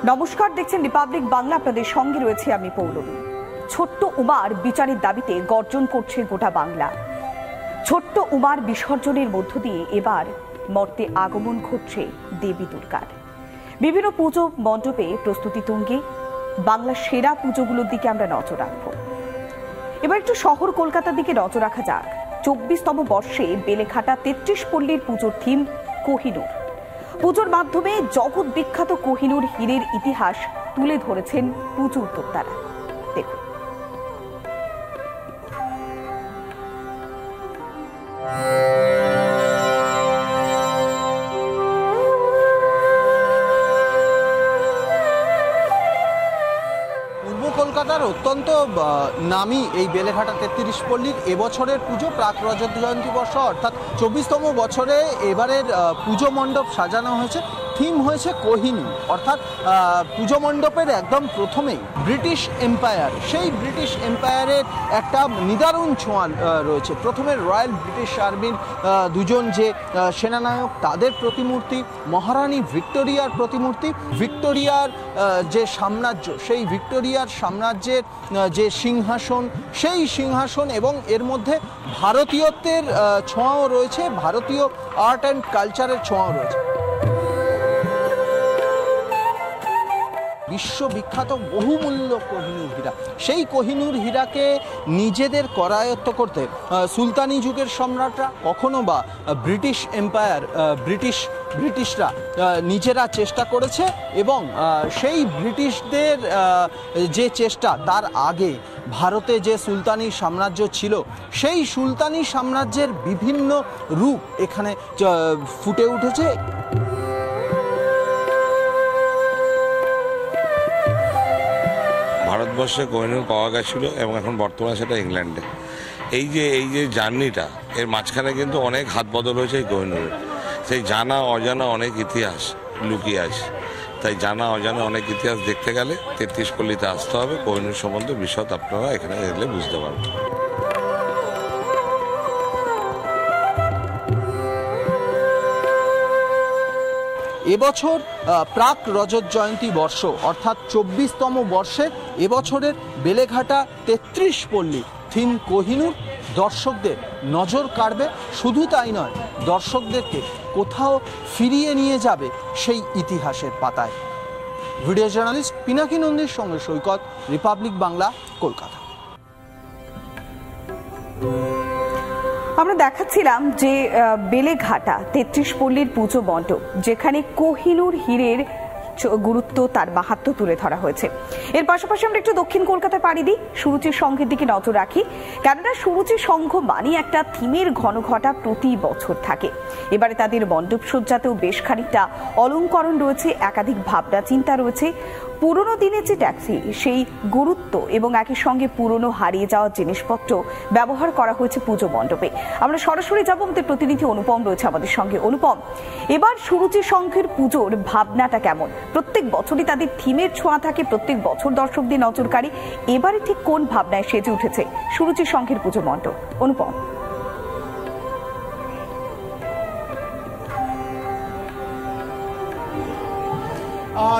নমস্কার, দেখছেন রিপাবলিক বাংলা। আপনাদের সঙ্গে রয়েছে আমি পৌলমী। ছোট্ট উমার বিচারের দাবিতে গর্জন করছে গোটা বাংলা। ছোট্ট উমার বিসর্জনের মধ্য দিয়ে এবার মর্তে আগমন ঘটছে দেবী দুর্গার। বিভিন্ন পুজো মণ্ডপে প্রস্তুতি তুঙ্গে। বাংলার সেরা পুজোগুলোর দিকে আমরা নজর রাখব। এবার একটু শহর কলকাতার দিকে নজর রাখা যাক। 24তম বর্ষে বেলেঘাটা 33 পল্লীর পুজোর থিম কোহিনূর। পুজোর মাধ্যমে জগৎ বিখ্যাত কোহিনূর হীরের ইতিহাস তুলে ধরেছেন পুজো উদ্যোক্তারা। দেখুন। কলকাতার অত্যন্ত নামী এই বেলেঘাটা 33 পল্লীর এবছরের পুজো প্রাক রজত জয়ন্তী বর্ষ অর্থাৎ 24তম বছরে এবারের পুজো মণ্ডপ সাজানো হয়েছে। থিম হয়েছে কোহিনূর, অর্থাৎ পুজো মণ্ডপের একদম প্রথমেই ব্রিটিশ এম্পায়ার, সেই ব্রিটিশ এম্পায়ারের একটা নিদারুণ ছোঁয়া রয়েছে। প্রথমে রয়্যাল ব্রিটিশ আর্মির দুজন যে সেনানায়ক তাদের প্রতিমূর্তি, মহারানী ভিক্টোরিয়ার প্রতিমূর্তি, ভিক্টোরিয়ার যে সাম্রাজ্য, সেই ভিক্টোরিয়ার সাম্রাজ্যের যে সিংহাসন, সেই সিংহাসন এবং এর মধ্যে ভারতীয়ত্বের ছোঁয়াও রয়েছে, ভারতীয় আর্ট অ্যান্ড কালচারের ছোঁয়াও রয়েছে। বিশ্ববিখ্যাত বহুমূল্য কোহিনূর হীরা, সেই কোহিনূর হীরাকে নিজেদের করায়ত্ত করতে সুলতানি যুগের সম্রাটরা, কখনো বা ব্রিটিশ এম্পায়ার, ব্রিটিশরা নিজেরা চেষ্টা করেছে এবং সেই ব্রিটিশদের যে চেষ্টা, তার আগে ভারতে যে সুলতানি সাম্রাজ্য ছিল, সেই সুলতানি সাম্রাজ্যের বিভিন্ন রূপ এখানে ফুটে উঠেছে। ভারতবর্ষে কোহিনূর পাওয়া গেছিলো এবং এখন বর্তমানে সেটা ইংল্যান্ডে। এই যে জার্নিটা, এর মাঝখানে কিন্তু অনেক হাত বদল হয়েছে এই কোহিনূরের। সেই জানা অজানা অনেক ইতিহাস লুকিয়ে আছে। তাই জানা অজানা অনেক ইতিহাস দেখতে গেলে 33 পল্লীতে আসতে হবে। কোহিনূর সম্বন্ধে বিশদ আপনারা এখানে এলে বুঝতে পারবেন। এবছর প্রাক রজত জয়ন্তী বর্ষ অর্থাৎ 24তম বর্ষে এবছরের বেলেঘাটা 33 পল্লী থিম কোহিনূর দর্শকদের নজর কাড়বে। শুধু তাই নয়, দর্শকদেরকে কোথাও ফিরিয়ে নিয়ে যাবে সেই ইতিহাসের পাতায়। ভিডিও জার্নালিস্ট পিনাকি নন্দীর সঙ্গে সৈকত, রিপাবলিক বাংলা, কলকাতা। আমরা দেখাচ্ছিলাম যে বেলেঘাটা 33 পল্লীর পুজো মণ্ডপ, যেখানে কোহিনূর হীরের গুরুত্ব, তার মাহাত্ম্য তুলে ধরা হয়েছে। এর পাশাপাশি আমরা একটু দক্ষিণ কলকাতায় পাড়ি দিই, সুরুচি সংঘের দিকে নজর রাখি। কেননা সুরুচি সংঘ মানে একটা থিমের ঘনঘটা প্রতি বছর থাকে। এবারে তাদের মণ্ডপ সজ্জাতেও বেশ খানিকটা অলঙ্করণ রয়েছে, একাধিক ভাবনা চিন্তা রয়েছে। পুরনো দিনের যে ট্যাক্সি, সেই গুরুত্ব এবং একই সঙ্গে পুরনো হারিয়ে যাওয়া জিনিসপত্র ব্যবহার করা হয়েছে পুজো মণ্ডপে। আমরা সরাসরি যাব, আমাদের প্রতিনিধি অনুপম রয়েছে আমাদের সঙ্গে। অনুপম, এবার সুরুচি সংঘের পুজোর ভাবনাটা কেমন? প্রত্যেক বছরই তাদের থিমের ছোঁয়া থাকে, প্রত্যেক বছর দর্শকদের নজরকারী। এবারে ঠিক কোন ভাবনায় সেজে উঠেছে সুরুচি সংঘের পুজো মণ্ডপ? অনুপম।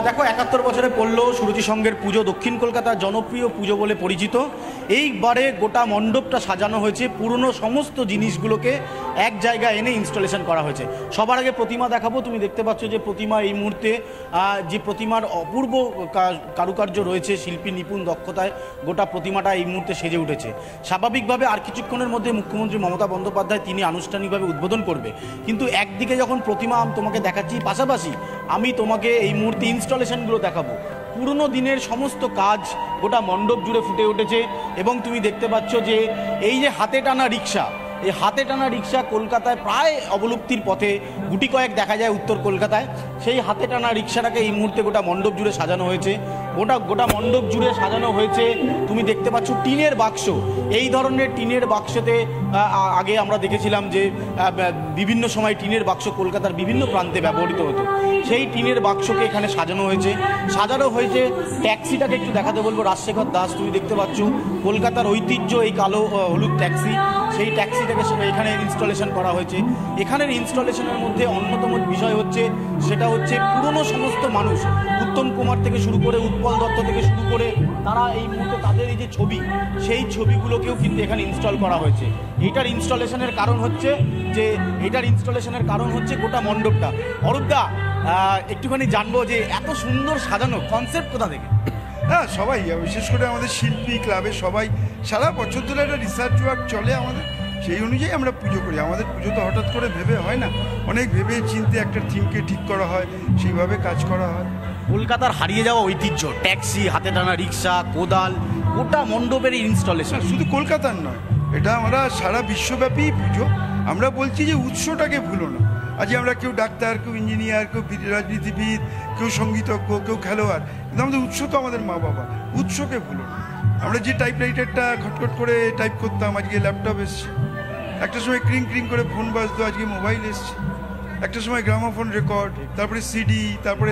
দেখো, 71 বছরে পড়লো সুরুচি সংঘের পুজো। দক্ষিণ কলকাতার জনপ্রিয় পুজো বলে পরিচিত। এইবারে গোটা মণ্ডপটা সাজানো হয়েছে, পুরনো সমস্ত জিনিসগুলোকে এক জায়গায় এনে ইনস্টলেশন করা হয়েছে। সবার আগে প্রতিমা দেখাবো। তুমি দেখতে পাচ্ছ যে প্রতিমা এই মুহূর্তে, যে প্রতিমার অপূর্ব কারুকার্য রয়েছে, শিল্পী নিপুণ দক্ষতায় গোটা প্রতিমাটা এই মুহূর্তে সেজে উঠেছে। স্বাভাবিকভাবে আর কিছুক্ষণের মধ্যে মুখ্যমন্ত্রী মমতা বন্দ্যোপাধ্যায় তিনি আনুষ্ঠানিকভাবে উদ্বোধন করবে। কিন্তু একদিকে যখন প্রতিমা তোমাকে দেখাচ্ছি, পাশাপাশি আমি তোমাকে এই মুহূর্তে ইনস্টলেশনগুলো দেখাবো। পুরনো দিনের সমস্ত কাজ গোটা মণ্ডপ জুড়ে ফুটে উঠেছে এবং তুমি দেখতে পাচ্ছ যে এই যে হাতে টানা রিক্সা, এই হাতে টানা রিক্সা কলকাতায় প্রায় অবলুপ্তির পথে, গুটি কয়েক দেখা যায় উত্তর কলকাতায়। সেই হাতে টানা রিক্সাটাকে এই মুহূর্তে গোটা মণ্ডপ জুড়ে সাজানো হয়েছে। গোটা মণ্ডপ জুড়ে সাজানো হয়েছে। তুমি দেখতে পাচ্ছ টিনের বাক্স। এই ধরনের টিনের বাক্সতে আগে আমরা দেখেছিলাম যে বিভিন্ন সময় টিনের বাক্স কলকাতার বিভিন্ন প্রান্তে ব্যবহৃত হতো। সেই টিনের বাক্সকে এখানে সাজানো হয়েছে। ট্যাক্সিটাকে একটু দেখাতে বলবো। রাজশেখর দাস, তুমি দেখতে পাচ্ছ কলকাতার ঐতিহ্য এই কালো হলুদ ট্যাক্সি। সেই ট্যাক্সিটাকে এখানে ইনস্টলেশন করা হয়েছে। এখানের ইনস্টলেশনের মধ্যে অন্যতম বিষয় হচ্ছে সেটা হচ্ছে পুরনো সমস্ত মানুষ, উত্তম কুমার থেকে শুরু করে উৎপল দত্ত থেকে শুরু করে তারা এই মুহূর্তে তাদের এই যে ছবি, সেই ছবিগুলোকেও কিন্তু এখানে ইনস্টল করা হয়েছে। এটার ইনস্টলেশনের কারণ হচ্ছে গোটা মণ্ডপটা। অরূপদা, একটুখানি জানবো যে এত সুন্দর সাজানো কনসেপ্ট কোথা থেকে? হ্যাঁ, সবাই, বিশেষ করে আমাদের শিল্পী ক্লাবে সবাই সারা বছর ধরে একটা রিসার্চ ওয়ার্ক চলে আমাদের, সেই অনুযায়ী আমরা পুজো করি। আমাদের পুজো তো হঠাৎ করে ভেবে হয় না, অনেক ভেবে চিন্তে একটা থিমকে ঠিক করা হয়, সেইভাবে কাজ করা হয়। কলকাতার হারিয়ে যাওয়া ঐতিহ্য, ট্যাক্সি, হাতে টানা রিক্সা, কোদাল, গোটা মণ্ডপের ইনস্টলেশন। শুধু কলকাতার নয়, এটা আমরা সারা বিশ্বব্যাপী পুজো। আমরা বলছি যে উৎসটাকে ভুলো না। আজকে আমরা কেউ ডাক্তার, কেউ ইঞ্জিনিয়ার, কেউ রাজনীতিবিদ, কেউ সঙ্গীতজ্ঞ, কেউ খেলোয়াড়, কিন্তু আমাদের উৎস তো আমাদের মা বাবা। উৎসকে ভুলো না। আমরা যে টাইপরাইটারটা খটখট করে টাইপ করতাম, আজকে ল্যাপটপ এসছে। একটা সময় ক্রিং ক্রিং করে ফোন বাজতো, আজকে মোবাইল এসছে। একটা সময় গ্রামোফোন রেকর্ড, তারপরে সিডি, তারপরে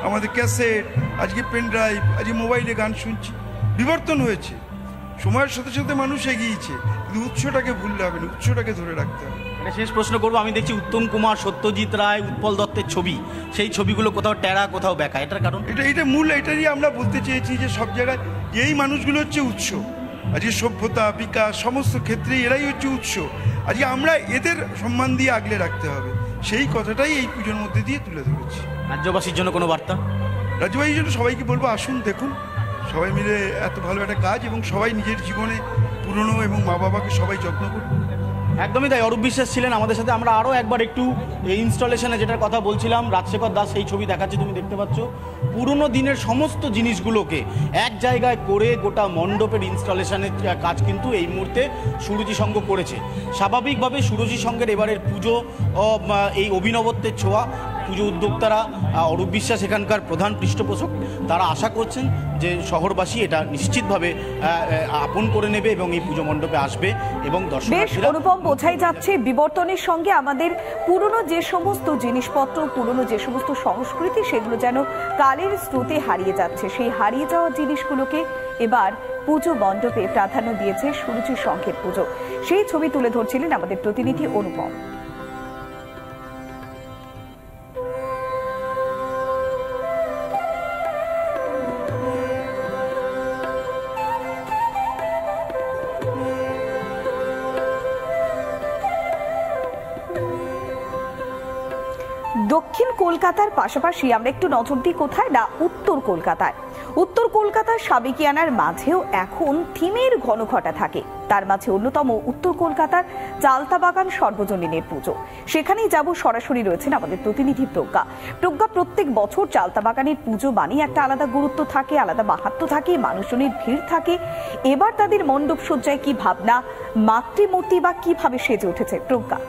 আমাদের ক্যাসেট, আজকে পেন ড্রাইভ, আজকে মোবাইলে গান শুনছি। বিবর্তন হয়েছে, সময়ের সাথে সাথে মানুষ এগিয়েছে, কিন্তু উৎসটাকে ভুললে হবে না, উৎসটাকে ধরে রাখতে হবে। শেষ প্রশ্ন করবো, আমি দেখছি উত্তম কুমার, সত্যজিৎ রায়, উৎপল দত্তের ছবি, সেই ছবিগুলো কোথাও টেরা, কোথাও বেঁকা, এটার কারণ? এটা মূল, এটারই আমরা বলতে চেয়েছি যে সব জায়গায় এই মানুষগুলো হচ্ছে উৎস। আজকে সভ্যতা, বিকাশ, সমস্ত ক্ষেত্রে এরাই হচ্ছে উৎস। আজকে আমরা এদের সম্মান দিয়ে আগলে রাখতে হবে, সেই কথাটাই এই পুজোর মধ্যে দিয়ে তুলে ধরেছি। রাজ্যবাসীর জন্য কোনো বার্তা? রাজ্যবাসীর জন্য সবাইকে বলবো, আসুন দেখুন, সবাই মিলে এত ভালো একটা কাজ, এবং সবাই নিজের জীবনে পুরনো এবং মা বাবাকে সবাই যত্ন করুন। একদমই তাই। অরূপ বিশ্বাস ছিলেন আমাদের সাথে। আমরা আরও একবার একটু এই ইনস্টলেশনে যেটার কথা বলছিলাম, রাজশেখর দাস সেই ছবি দেখাচ্ছে, তুমি দেখতে পাচ্ছ পুরনো দিনের সমস্ত জিনিসগুলোকে এক জায়গায় করে গোটা মণ্ডপের ইনস্টলেশনের কাজ কিন্তু এই মুহূর্তে সুরুচি সংঘ করেছে। স্বাভাবিকভাবে সুরুচি সংঘের এবারের পুজো এই অভিনবত্বের ছোঁয়া। পুজো উদ্যোক্তারা, অরূপ বিশ্বাস এখানকার প্রধান পৃষ্ঠপোষক, তারা আশা করছেন যে শহরবাসী এটা নিশ্চিতভাবে আপন করে নেবে এবং এই পুজো মণ্ডপে আসবে এবং দর্শনার্থীরা। অনুপম, বোঝাই যাচ্ছে বিবর্তনের সঙ্গে আমাদের পুরনো যে সমস্ত জিনিসপত্র, পুরনো যে সমস্ত সংস্কৃতি, সেগুলো যেন কালের স্রোতে হারিয়ে যাচ্ছে। সেই হারিয়ে যাওয়া জিনিসগুলোকে এবার পুজো মণ্ডপে প্রাধান্য দিয়েছে সুরুচি সংঘের পুজো। সেই ছবি তুলে ধরছিলেন আমাদের প্রতিনিধি অনুপম। দক্ষিণ কলকাতার পাশাপাশি আমরা একটু নজর দিই কোথায় না, উত্তর কলকাতায়। উত্তর কলকাতার সাবেকিয়ানার মাঝেও এখন থিমের ঘনঘটা থাকে। তার মাঝে অন্যতম উত্তর কলকাতার চালতাবাগান সর্বজনীনের পুজো। সেখানেই যাব, সরাসরি রয়েছেন আমাদের প্রতিনিধি প্রজ্ঞা। প্রজ্ঞা, প্রত্যেক বছর চালতাবাগানের পুজো মানেই একটা আলাদা গুরুত্ব থাকে, আলাদা মাহাত্ম্য থাকে, মানুষজনের ভিড় থাকে। এবার তাদের মণ্ডপ সজ্জায় কি ভাবনা, মাতৃমূর্তি বা কিভাবে সেজে উঠেছে? প্রজ্ঞা।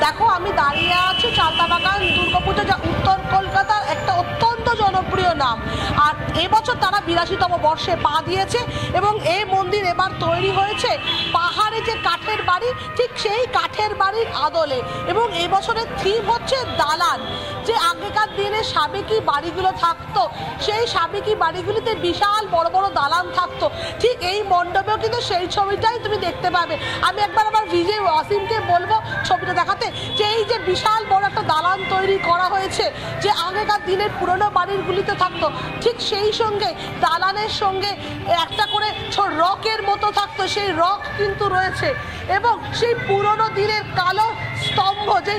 দেখো, আমি দাঁড়িয়ে আছি চালতাবাগান দুর্গাপুজো, যা উত্তর কলকাতার একটা অত্যন্ত জনপ্রিয় নাম। আর এবছর তারা 82তম বর্ষে পা দিয়েছে এবং এই মন্দির এবার তৈরি হয়েছে পাহাড়ে যে কাঠের বাড়ি, ঠিক সেই কাঠের বাড়ির আদলে। এবং এই বছরের থিম হচ্ছে দালান। যে আগেকার দিনে সাবেকি বাড়িগুলো থাকতো, সেই সাবেকি বাড়িগুলিতে বিশাল বড় বড় দালান থাকতো, ঠিক এই মণ্ডপেও কিন্তু সেই ছবিটাই তুমি দেখতে পাবে। আমি একবার আমার ভিজে অসীমকে বলবো ছবিটা দেখাতে, যে এই যে বিশাল বড় একটা দালান তৈরি করা হয়েছে, যে আগেকার দিনের পুরনো বাড়িগুলিতে থাকতো, ঠিক সেই সঙ্গে দালানের সঙ্গে একটা করে রকের মতো থাকতো, সেই রক কিন্তু রয়েছে। এবং সেই পুরনো দিনের কালো স্তম্ভ, যে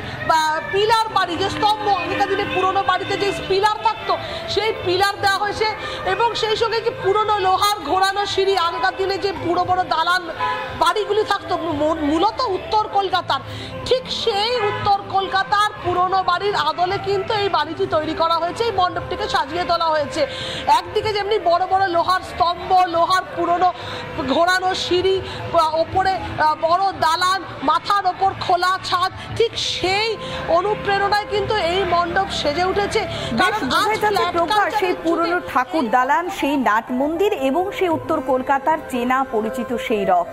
পিলার বাড়ি, যে স্তম্ভ, আগেকার দিনে পুরনো বাড়িতে যে পিলার থাকতো, সেই পিলার দেওয়া হয়েছে। এবং সেই সঙ্গে যে পুরনো লোহার ঘোরানো সিঁড়ি, আগেকার দিনে যে বড় বড় দালান বাড়িগুলি থাকতো মূলত উত্তর কলকাতার, ঠিক সেই উত্তর কলকাতার পুরনো বাড়ির আদলে কিন্তু এই বাড়িটি তৈরি করা হয়েছে, এই মণ্ডপটিকে সাজিয়ে তোলা হয়েছে। একদিকে যেমনি বড় বড় লোহার স্তম্ভ, লোহার পুরনো ঘোরানো সিঁড়ি, ওপরে বড় দালান, মাথার ওপর খোলা ছাদ, ঠিক সেই অনুপ্রেরণায় কিন্তু এই মণ্ডপ সেজে উঠেছে। সেই পুরনো ঠাকুর দালান, সেই নাট মন্দির এবং সেই উত্তর কলকাতার চেনা পরিচিত সেই রক।